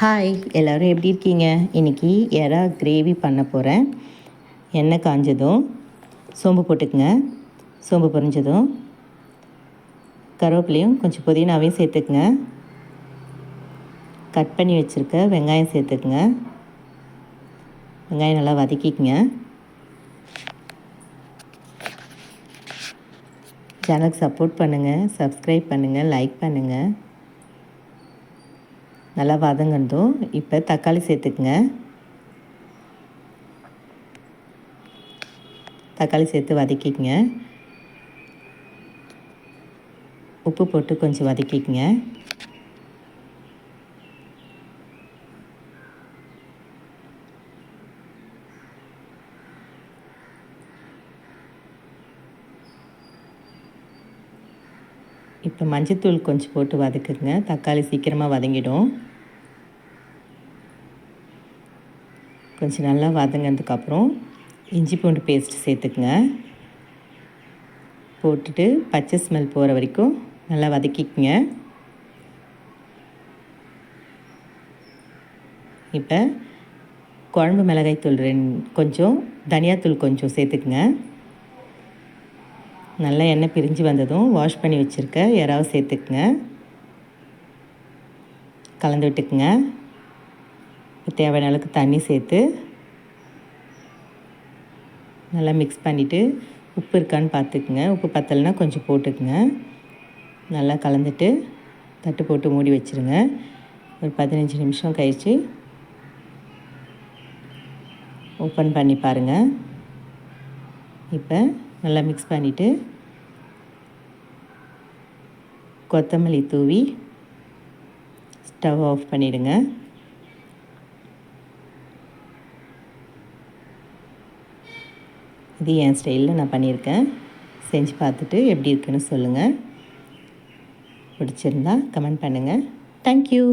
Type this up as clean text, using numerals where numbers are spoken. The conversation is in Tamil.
ஹாய் எல்லோரும் எப்படி இருக்கீங்க? இன்றைக்கி எறா கிரேவி பண்ண போகிறேன். எண்ணெய் காஞ்சதும் சோம்பு போட்டுக்குங்க. சோம்பு பொரிஞ்சதும் கருவேப்பிலையும் கொஞ்சம் புதினாவையும் சேர்த்துக்குங்க. கட் பண்ணி வச்சுருக்க வெங்காயம் சேர்த்துக்குங்க. வெங்காயம் நல்லா வதக்கிக்குங்க. சேனலுக்கு சப்போர்ட் பண்ணுங்கள், சப்ஸ்கிரைப் பண்ணுங்கள், லைக் பண்ணுங்கள். நல்லா வதங்கட்டும். இப்போ தக்காளி சேர்த்துக்குங்க. தக்காளி சேர்த்து வதக்கிக்கங்க. உப்பு போட்டு கொஞ்சம் வதக்கிக்கங்க. இப்போ மஞ்சத்தூள் கொஞ்சம் போட்டு வதக்குங்க. தக்காளி சீக்கிரமாக வதங்கிடும். கொஞ்சம் நல்லா வதங்கினதுக்கப்புறம் இஞ்சி பூண்டு பேஸ்ட் சேர்த்துக்குங்க. போட்டுட்டு பச்சை ஸ்மெல் போகிற வரைக்கும் நல்லா வதக்கிக்குங்க. இப்போ குழம்பு மிளகாய்த்தூள் கொஞ்சம், தனியாத்தூள் கொஞ்சம் சேர்த்துக்குங்க. நல்லா எண்ணெய் பிரிஞ்சு வந்ததும் வாஷ் பண்ணி வச்சுருக்க எறாவை சேர்த்துக்குங்க. கலந்து விட்டுக்குங்க. தேவையான அளவுக்கு தண்ணி சேர்த்து நல்லா மிக்ஸ் பண்ணிவிட்டு உப்பு இருக்கான்னு பார்த்துக்குங்க. உப்பு பத்தலைன்னா கொஞ்சம் போட்டுக்குங்க. நல்லா கலந்துட்டு தட்டு போட்டு மூடி வச்சுருங்க. ஒரு 15 நிமிஷம் கழித்து ஓப்பன் பண்ணி பாருங்கள். இப்போ நல்லா மிக்ஸ் பண்ணிவிட்டு கொத்தமல்லி தூவி ஸ்டவ் ஆஃப் பண்ணிவிடுங்க. இது என் ஸ்டைலில் நான் பண்ணியிருக்கேன். செஞ்சு பார்த்துட்டு எப்படி இருக்குன்னு சொல்லுங்கள். பிடிச்சிருந்தா கமெண்ட் பண்ணுங்கள். தேங்க்யூ.